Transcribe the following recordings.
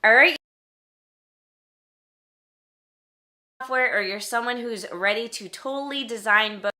All right, software, or you're someone who's ready to totally design books.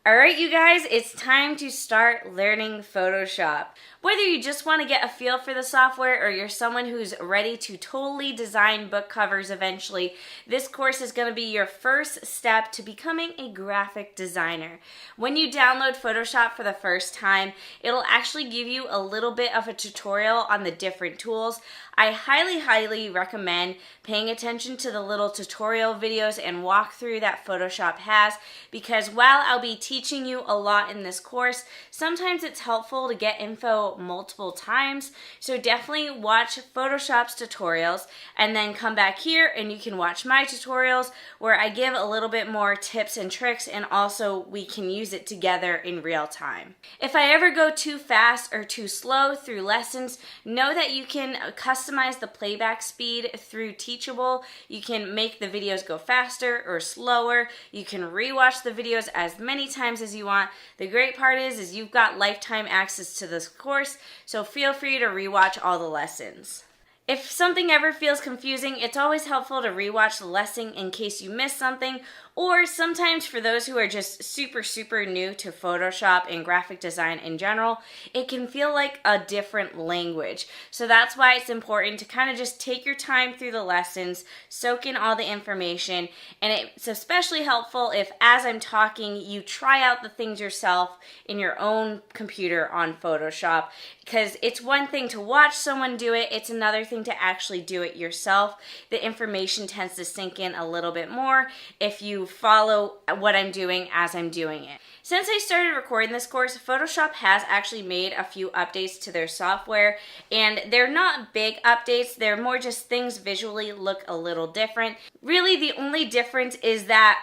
All right, you guys, it's time to start learning Photoshop. Whether you just want to get a feel for the software or you're someone who's ready to totally design book covers eventually, this course is going to be your first step to becoming a graphic designer. When you download Photoshop for the first time, it'll actually give you a little bit of a tutorial on the different tools. I highly recommend paying attention to the little tutorial videos and walkthrough that Photoshop has, because while I'll be teaching you a lot in this course, sometimes it's helpful to get info multiple times. So definitely watch Photoshop's tutorials and then come back here and you can watch my tutorials where I give a little bit more tips and tricks, and also we can use it together in real time. If I ever go too fast or too slow through lessons, know that you can customize the playback speed through Teachable. You can make the videos go faster or slower. You can rewatch the videos as many times as you want. The great part is you've got lifetime access to this course, so feel free to rewatch all the lessons. If something ever feels confusing, it's always helpful to rewatch the lesson in case you missed something, or sometimes for those who are just super new to Photoshop and graphic design in general, it can feel like a different language. So that's why it's important to kind of just take your time through the lessons, soak in all the information, and it's especially helpful if, as I'm talking, you try out the things yourself in your own computer on Photoshop, because it's one thing to watch someone do it, it's another thing to actually do it yourself. The information tends to sink in a little bit more if you follow what I'm doing as I'm doing it. Since I started recording this course, Photoshop has actually made a few updates to their software, and they're not big updates, they're more just things visually look a little different. Really, the only difference is that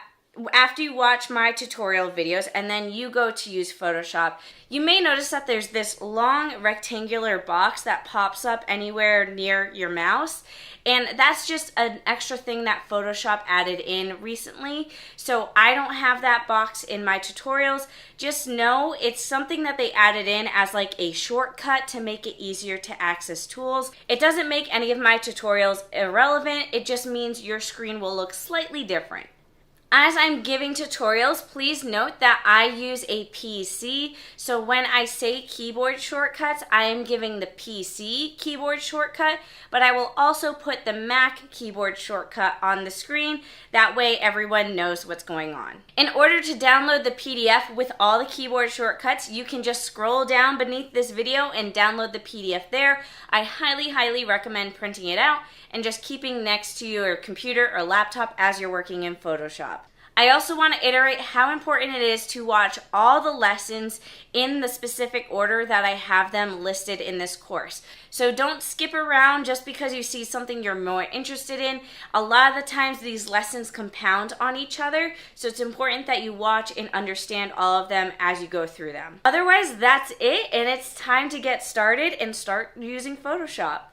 after you watch my tutorial videos and then you go to use Photoshop, you may notice that there's this long rectangular box that pops up anywhere near your mouse, and that's just an extra thing that Photoshop added in recently. So I don't have that box in my tutorials. Just know it's something that they added in as like a shortcut to make it easier to access tools. It doesn't make any of my tutorials irrelevant, it just means your screen will look slightly different. As I'm giving tutorials, please note that I use a PC, so when I say keyboard shortcuts, I am giving the PC keyboard shortcut, but I will also put the Mac keyboard shortcut on the screen. That way everyone knows what's going on. In order to download the PDF with all the keyboard shortcuts, you can just scroll down beneath this video and download the PDF there. I highly recommend printing it out and just keeping next to your computer or laptop as you're working in Photoshop. I also want to iterate how important it is to watch all the lessons in the specific order that I have them listed in this course. So don't skip around just because you see something you're more interested in. A lot of the times these lessons compound on each other, so it's important that you watch and understand all of them as you go through them. Otherwise, that's it, and it's time to get started and start using Photoshop.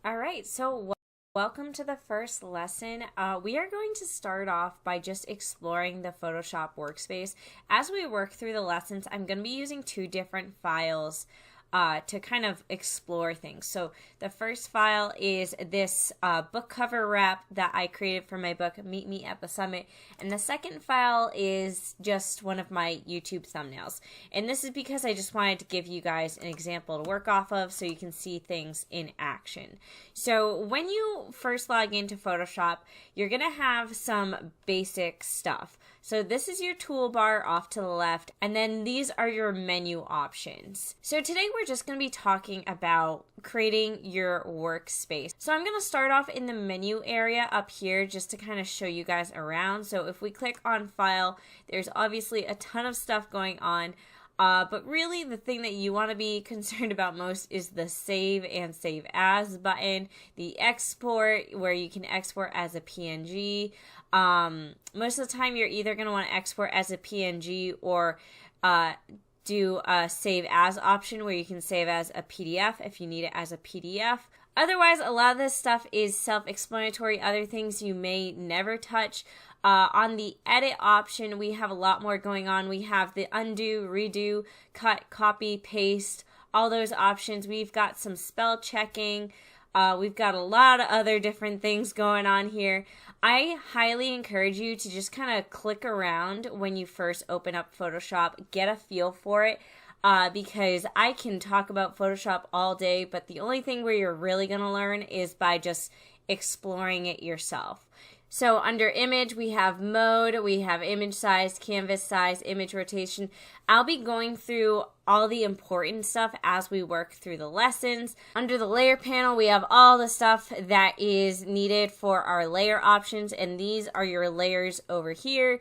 All right, so welcome to the first lesson. We are going to start off by just exploring the Photoshop workspace. As we work through the lessons, I'm going to be using two different files to kind of explore things. So the first file is this book cover wrap that I created for my book, Meet Me at the Summit. And the second file is just one of my YouTube thumbnails. And this is because I just wanted to give you guys an example to work off of so you can see things in action. So when you first log into Photoshop, you're going to have some basic stuff. So this is your toolbar off to the left, and then these are your menu options. So today we're just going to be talking about creating your workspace. So I'm going to start off in the menu area up here just to kind of show you guys around. So if we click on File, there's obviously a ton of stuff going on. But really the thing that you want to be concerned about most is the Save and Save As button, the Export, where you can export as a PNG. Most of the time you're either going to want to export as a PNG or do a Save As option where you can save as a PDF if you need it as a PDF. Otherwise, a lot of this stuff is self-explanatory. Other things you may never touch. On the edit option, we have a lot more going on. We have the undo, redo, cut, copy, paste, all those options. We've got some spell checking. We've got a lot of other different things going on here. I highly encourage you to just kind of click around when you first open up Photoshop, get a feel for it. Because I can talk about Photoshop all day, but the only thing where you're really going to learn is by just exploring it yourself. So under image, we have mode, we have image size, canvas size, image rotation. I'll be going through all the important stuff as we work through the lessons. Under the layer panel, we have all the stuff that is needed for our layer options, and these are your layers over here.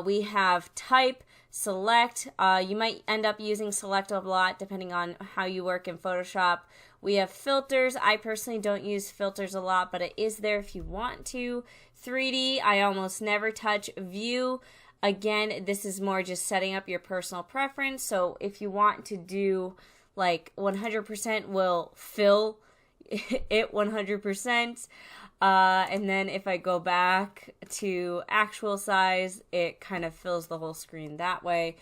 We have type, select. You might end up using select a lot depending on how you work in Photoshop. We have filters. I personally don't use filters a lot, but it is there if you want to. 3D, I almost never touch. View, again, this is more just setting up your personal preference. So if you want to do like 100%, will fill it 100%. And then if I go back to actual size, it kind of fills the whole screen that way.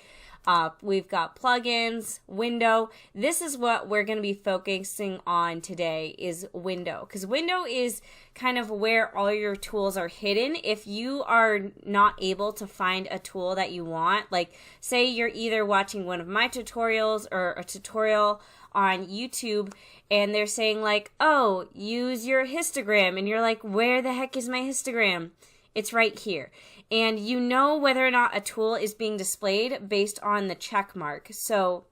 We've got plugins, window. This is what we're going to be focusing on today is window, because window is kind of where all your tools are hidden. If you are not able to find a tool that you want, like say you're either watching one of my tutorials or a tutorial on YouTube and they're saying like, oh, use your histogram, and you're like, where the heck is my histogram? It's right here. And you know whether or not a tool is being displayed based on the check mark. So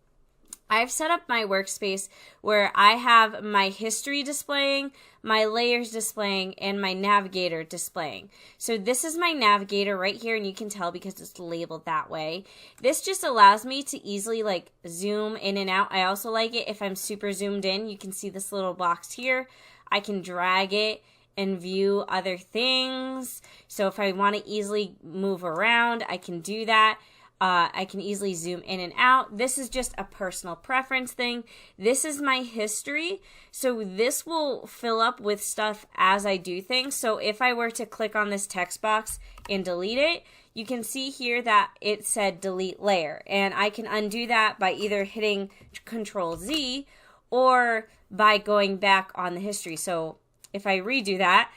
I've set up my workspace where I have my history displaying, my layers displaying, and my navigator displaying. So this is my navigator right here, and you can tell because it's labeled that way. This just allows me to easily like zoom in and out. I also like it if I'm super zoomed in. You can see this little box here. I can drag it and view other things. So if I want to easily move around, I can do that. I can easily zoom in and out. This is just a personal preference thing. This is my history. So this will fill up with stuff as I do things. So if I were to click on this text box and delete it, you can see here that it said delete layer. And I can undo that by either hitting Control Z or by going back on the history. So if I redo that,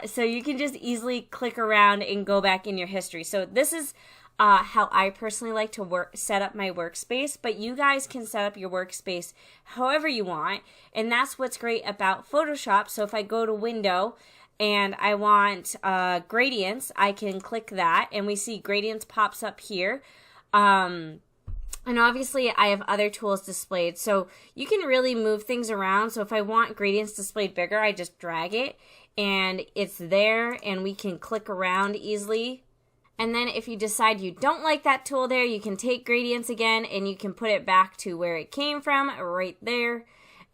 so you can just easily click around and go back in your history. So this is how I personally like to set up my workspace, but you guys can set up your workspace however you want, and that's what's great about Photoshop. So if I go to Window and I want gradients, I can click that, and we see gradients pops up here. And obviously I have other tools displayed, so you can really move things around. So if I want gradients displayed bigger, I just drag it and it's there, and we can click around easily. And then if you decide you don't like that tool there, you can take gradients again and you can put it back to where it came from right there.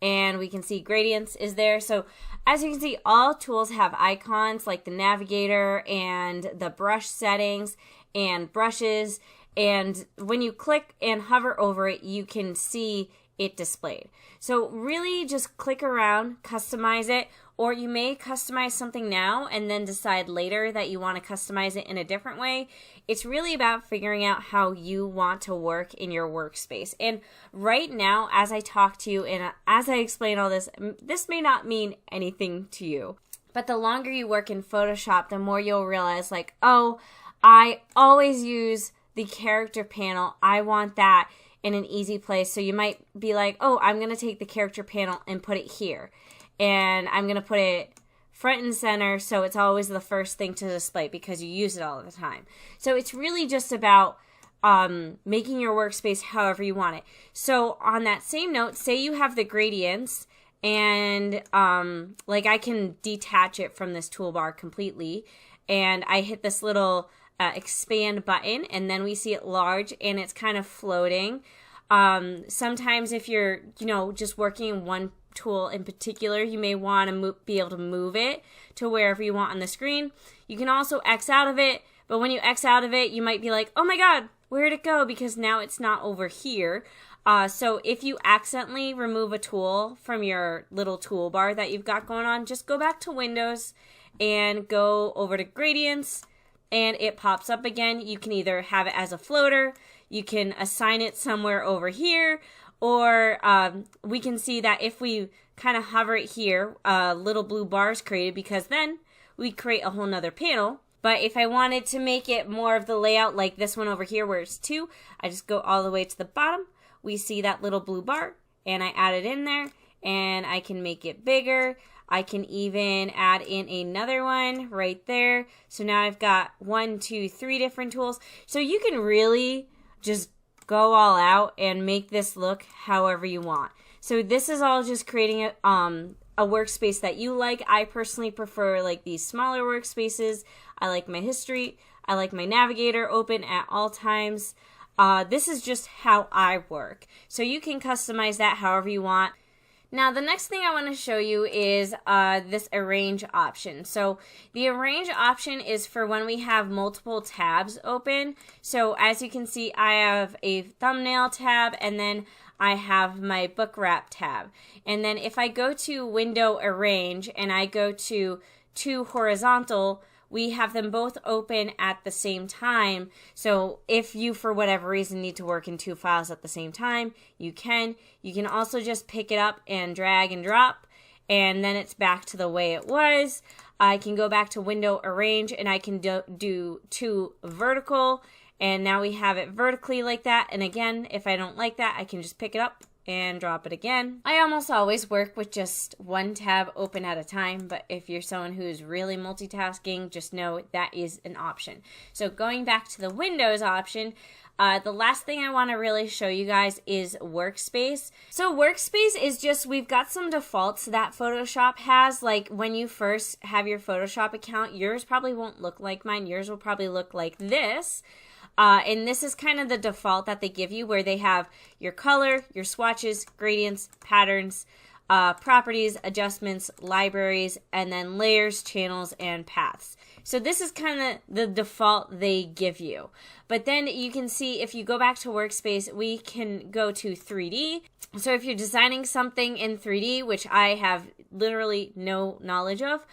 And we can see gradients is there. So as you can see, all tools have icons like the navigator and the brush settings and brushes. And when you click and hover over it, you can see it displayed. So really just click around, customize it, or you may customize something now and then decide later that you want to customize it in a different way. It's really about figuring out how you want to work in your workspace. And right now, as I talk to you and as I explain all this, this may not mean anything to you. But the longer you work in Photoshop, the more you'll realize like, oh, I always use the character panel. I want that in an easy place. So you might be like, oh, I'm going to take the character panel and put it here. And I'm going to put it front and center, so it's always the first thing to display because you use it all the time. So it's really just about making your workspace however you want it. So on that same note, say you have the gradients, and like I can detach it from this toolbar completely, and I hit this little expand button, and then we see it large, and it's kind of floating. Sometimes if you're, just working one tool in particular, you may want to be able to move it to wherever you want on the screen. You can also X out of it, but when you X out of it, you might be like, oh my God, where'd it go? Because now it's not over here. So if you accidentally remove a tool from your little toolbar that you've got going on, just go back to Windows and go over to Gradients, and it pops up again. You can either have it as a floater, you can assign it somewhere over here, or we can see that if we kind of hover it here, little blue bars created, because then we create a whole nother panel. But if I wanted to make it more of the layout like this one over here where it's 2, I just go all the way to the bottom. We see that little blue bar, and I add it in there, and I can make it bigger. I can even add in another one right there. So now I've got 1, 2, 3 different tools. So you can really just go all out and make this look however you want. So this is all just creating a workspace that you like. I personally prefer like these smaller workspaces. I like my history. I like my navigator open at all times. This is just how I work. So you can customize that however you want. Now, the next thing I want to show you is this arrange option. So the arrange option is for when we have multiple tabs open. So as you can see, I have a thumbnail tab, and then I have my book wrap tab. And then if I go to window arrange and I go to horizontal, we have them both open at the same time. So if you, for whatever reason, need to work in 2 files at the same time, you can. You can also just pick it up and drag and drop, and then it's back to the way it was. I can go back to window arrange, and I can do 2 vertical, and now we have it vertically like that. And again, if I don't like that, I can just pick it up and drop it again. I almost always work with just 1 tab open at a time, but if you're someone who's really multitasking, just know that is an option. So going back to the Windows option, the last thing I want to really show you guys is Workspace. So Workspace is just, we've got some defaults that Photoshop has. Like when you first have your Photoshop account, yours probably won't look like mine. Yours will probably look like this. And this is kind of the default that they give you, where they have your color, your swatches, gradients, patterns, properties, adjustments, libraries, and then layers, channels, and paths. So this is kind of the default they give you. But then you can see if you go back to Workspace, we can go to 3D. So if you're designing something in 3D, which I have literally no knowledge of,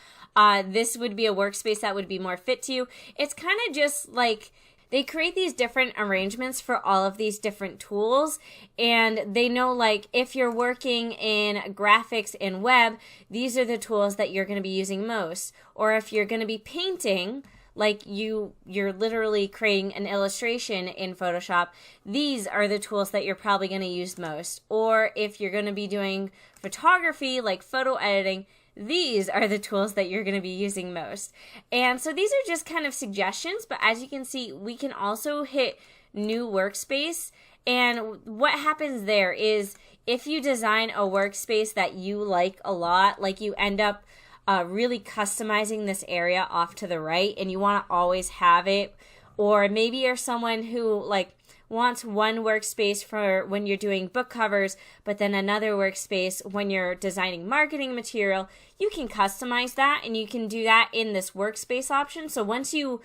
this would be a workspace that would be more fit to you. It's kind of just like, they create these different arrangements for all of these different tools, and they know like if you're working in graphics and web, these are the tools that you're going to be using most. Or if you're going to be painting, like you're literally creating an illustration in Photoshop, these are the tools that you're probably going to use most. Or if you're going to be doing photography, like photo editing, these are the tools that you're going to be using most. And so these are just kind of suggestions, but as you can see, we can also hit new workspace. And what happens there is if you design a workspace that you like a lot, like you end up really customizing this area off to the right, and you want to always have it, or maybe you're someone who like wants one workspace for when you're doing book covers, but then another workspace when you're designing marketing material, you can customize that, and you can do that in this workspace option. So once you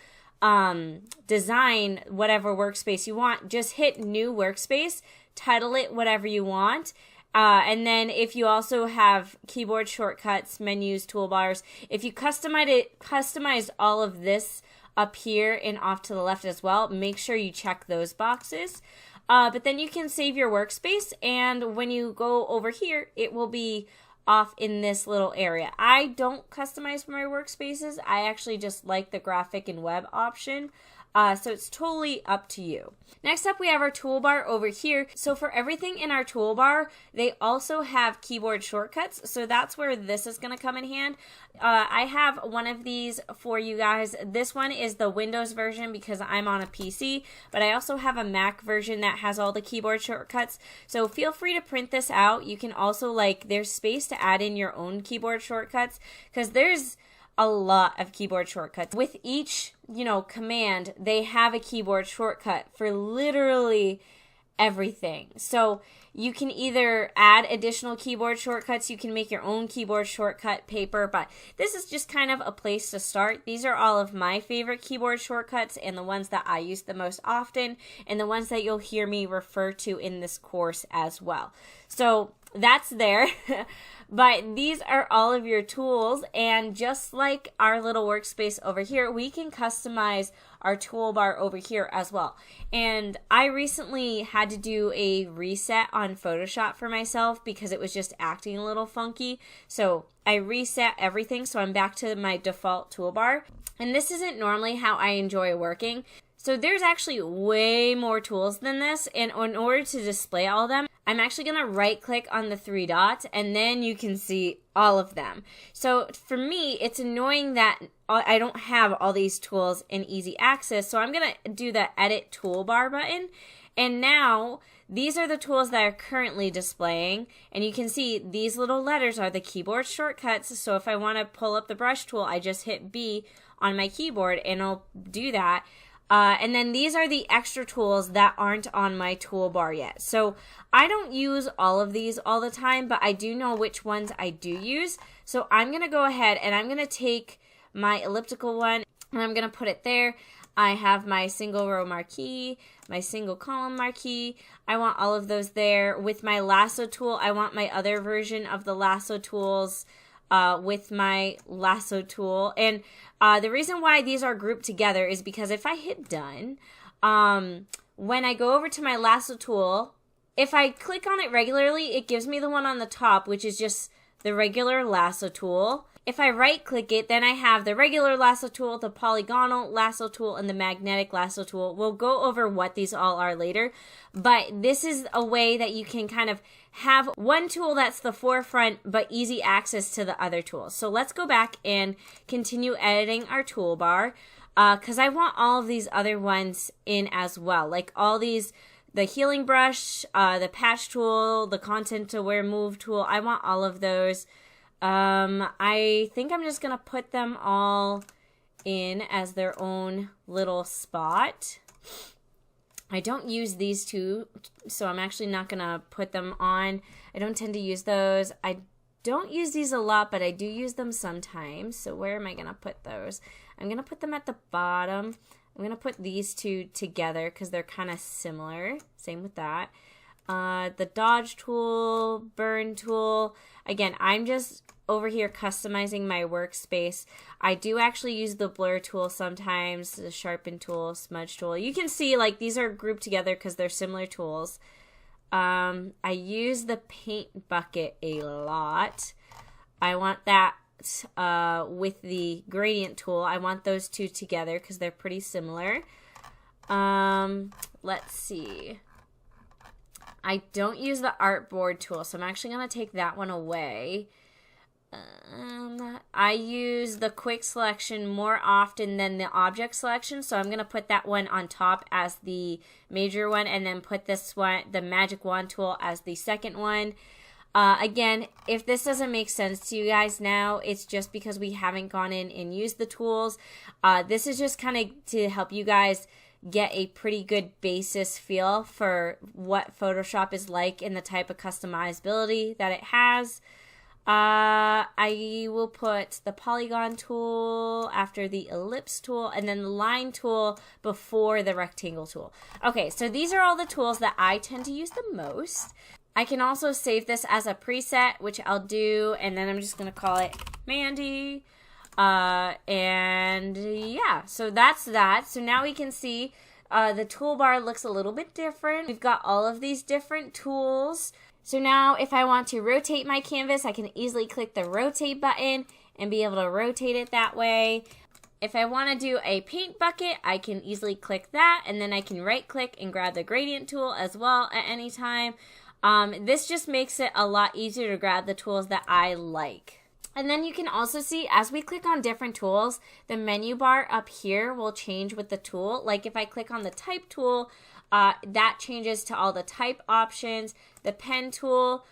design whatever workspace you want, just hit new workspace, title it whatever you want. And then if you also have keyboard shortcuts, menus, toolbars, if you customized all of this up here and off to the left as well, make sure you check those boxes. But then you can save your workspace, and when you go over here, it will be off in this little area. I don't customize for my workspaces. I actually just like the graphic and web option. So it's totally up to you. Next up, we have our toolbar over here. So for everything in our toolbar, they also have keyboard shortcuts. So that's where this is going to come in hand. I have one of these for you guys. This one is the Windows version because I'm on a PC, but I also have a Mac version that has all the keyboard shortcuts. So feel free to print this out. You can also, there's space to add in your own keyboard shortcuts because there's a lot of keyboard shortcuts. With each, command, they have a keyboard shortcut for literally everything. So you can either add additional keyboard shortcuts, you can make your own keyboard shortcut paper, but this is just kind of a place to start. These are all of my favorite keyboard shortcuts and the ones that I use the most often and the ones that you'll hear me refer to in this course as well. So that's there. But these are all of your tools, and just like our little workspace over here, we can customize our toolbar over here as well. And I recently had to do a reset on Photoshop for myself because it was just acting a little funky. So I reset everything, so I'm back to my default toolbar. And this isn't normally how I enjoy working. So there's actually way more tools than this, and in order to display all of them, I'm actually going to right click on the 3 dots and then you can see all of them. So for me, it's annoying that I don't have all these tools in easy access, so I'm going to do the edit toolbar button, and now these are the tools that are currently displaying, and you can see these little letters are the keyboard shortcuts. So if I want to pull up the brush tool, I just hit B on my keyboard and it'll do that. And then these are the extra tools that aren't on my toolbar yet. So I don't use all of these all the time, but I do know which ones I do use. So I'm going to go ahead and I'm going to take my elliptical one and I'm going to put it there. I have my single row marquee, my single column marquee. I want all of those there. With my lasso tool, I want my other version of the lasso tools with my lasso tool. And the reason why these are grouped together is because if I hit done, when I go over to my lasso tool, if I click on it regularly, it gives me the one on the top, which is just the regular lasso tool. If I right click it, then I have the regular lasso tool, the polygonal lasso tool, and the magnetic lasso tool. We'll go over what these all are later, but this is a way that you can kind of have one tool that's the forefront, but easy access to the other tools. So let's go back and continue editing our toolbar, because I want all of these other ones in as well, like all these, the healing brush, the patch tool, the content aware move tool. I want all of those. I think I'm just going to put them all in as their own little spot. I don't use these two, so I'm actually not going to put them on. I don't tend to use those. I don't use these a lot, but I do use them sometimes. So where am I going to put those? I'm going to put them at the bottom. I'm going to put these two together because they're kind of similar. Same with that. The dodge tool, burn tool. Again, I'm just over here customizing my workspace. I do actually use the blur tool sometimes, the sharpen tool, smudge tool. You can see these are grouped together because they're similar tools. I use the paint bucket a lot. I want that with the gradient tool. I want those two together because they're pretty similar. Let's see. I don't use the artboard tool, so I'm actually going to take that one away. I use the quick selection more often than the object selection, so I'm going to put that one on top as the major one and then put this one, the magic wand tool, as the second one. Again, if this doesn't make sense to you guys now, it's just because we haven't gone in and used the tools. This is just kind of to help you guys get a pretty good basis feel for what Photoshop is like and the type of customizability that it has. I will put the polygon tool after the ellipse tool and then the line tool before the rectangle tool. Okay, so these are all the tools that I tend to use the most. I can also save this as a preset, which I'll do, and then I'm just going to call it Mandy. And yeah, so that's that. So now we can see the toolbar looks a little bit different. We've got all of these different tools. So now if I want to rotate my canvas, I can easily click the rotate button and be able to rotate it that way. If I want to do a paint bucket, I can easily click that, and then I can right click and grab the gradient tool as well at any time. This just makes it a lot easier to grab the tools that I like. And then you can also see as we click on different tools, the menu bar up here will change with the tool. Like if I click on the type tool, that changes to all the type options. The pen tool,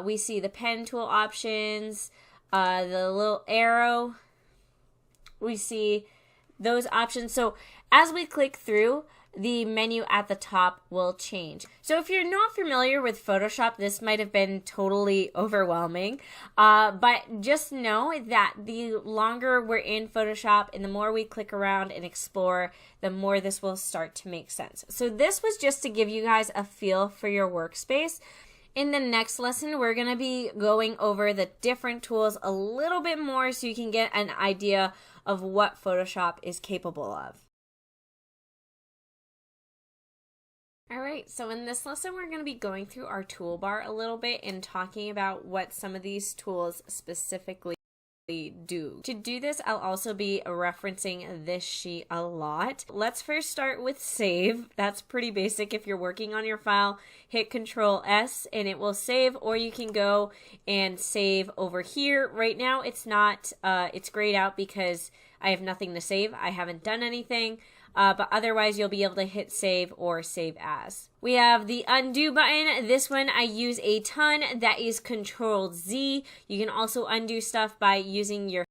we see the pen tool options, the little arrow, we see those options. So as we click through, the menu at the top will change. So if you're not familiar with Photoshop, this might have been totally overwhelming, but just know that the longer we're in Photoshop and the more we click around and explore, the more this will start to make sense. So this was just to give you guys a feel for your workspace. In the next lesson, we're going to be going over the different tools a little bit more so you can get an idea of what Photoshop is capable of. Alright, so in this lesson we're going to be going through our toolbar a little bit and talking about what some of these tools specifically do. To do this, I'll also be referencing this sheet a lot. Let's first start with save. That's pretty basic. If you're working on your file, hit Control S and it will save, or you can go and save over here. Right now it's not, it's grayed out because I have nothing to save. I haven't done anything. But otherwise you'll be able to hit save or save as. We have the undo button. This one I use a ton. That is Control Z. You can also undo stuff by using your